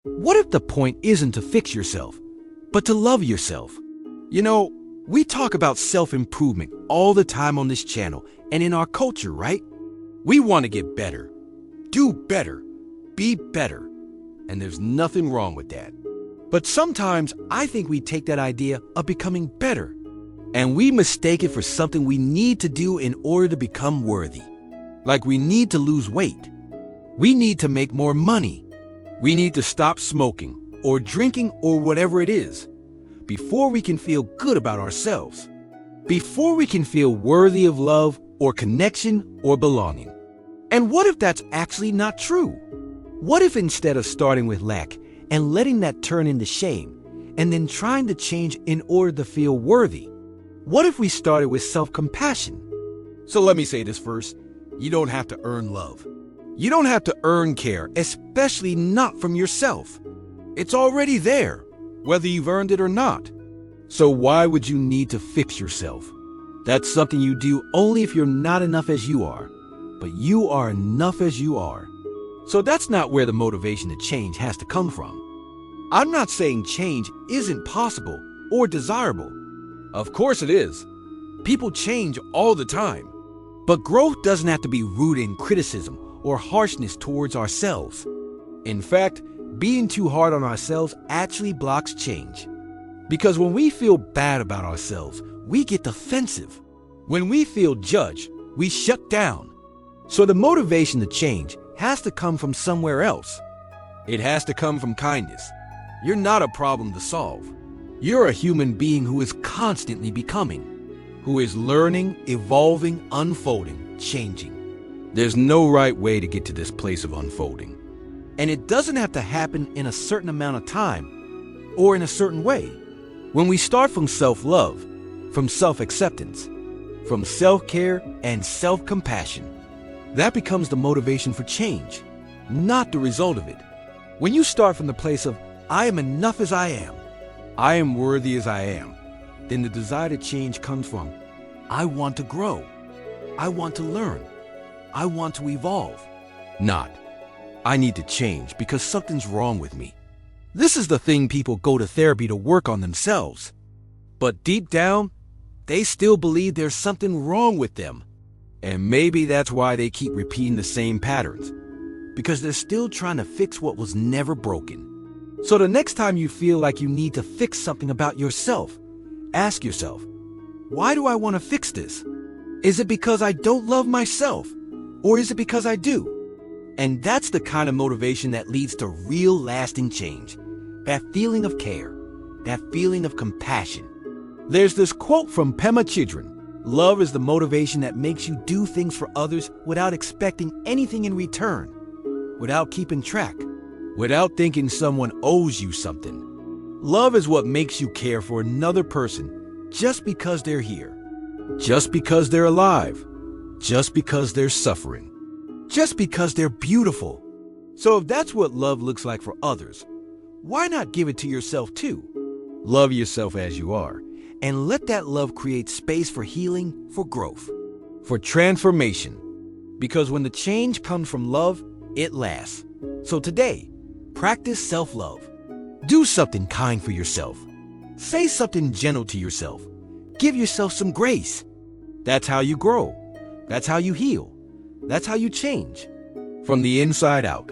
What if the point isn't to fix yourself, but to love yourself? You know, we talk about self-improvement all the time on this channel and in our culture, right? We want to get better, do better, be better, and there's nothing wrong with that. But sometimes I think we take that idea of becoming better and we mistake it for something we need to do in order to become worthy. Like we need to lose weight. We need to make more money. We need to stop smoking or drinking or whatever it is before we can feel good about ourselves. Before we can feel worthy of love or connection or belonging. And what if that's actually not true? What if instead of starting with lack and letting that turn into shame and then trying to change in order to feel worthy, what if we started with self-compassion? So let me say this first. You don't have to earn love. You don't have to earn care, especially not from yourself. It's already there, whether you've earned it or not. So why would you need to fix yourself? That's something you do only if you're not enough as you are. But you are enough as you are. So that's not where the motivation to change has to come from. I'm not saying change isn't possible or desirable. Of course it is. People change all the time. But growth doesn't have to be rooted in criticism or harshness towards ourselves. In fact, being too hard on ourselves actually blocks change. Because when we feel bad about ourselves, we get defensive. When we feel judged, we shut down. So the motivation to change has to come from somewhere else. It has to come from kindness. You're not a problem to solve. You're a human being who is constantly becoming, who is learning, evolving, unfolding, changing. There's no right way to get to this place of unfolding. And it doesn't have to happen in a certain amount of time or in a certain way. When we start from self-love, from self-acceptance, from self-care and self-compassion, that becomes the motivation for change, not the result of it. When you start from the place of, I am enough as I am worthy as I am, then the desire to change comes from, I want to grow, I want to learn, I want to evolve. Not, I need to change because something's wrong with me. This is the thing people go to therapy to work on themselves. But deep down, they still believe there's something wrong with them. And maybe that's why they keep repeating the same patterns, because they're still trying to fix what was never broken. So the next time you feel like you need to fix something about yourself, ask yourself, why do I want to fix this? Is it because I don't love myself? Or is it because I do? And that's the kind of motivation that leads to real lasting change. That feeling of care, that feeling of compassion. There's this quote from Pema Chidran, love is the motivation that makes you do things for others without expecting anything in return, without keeping track, without thinking someone owes you something. Love is what makes you care for another person just because they're here, just because they're alive, just because they're suffering, just because they're beautiful. So if that's what love looks like for others, why not give it to yourself too? Love yourself as you are, and let that love create space for healing, for growth, for transformation. Because when the change comes from love, it lasts. So today, practice self-love. Do something kind for yourself. Say something gentle to yourself. Give yourself some grace. That's how you grow. That's how you heal. That's how you change. From the inside out.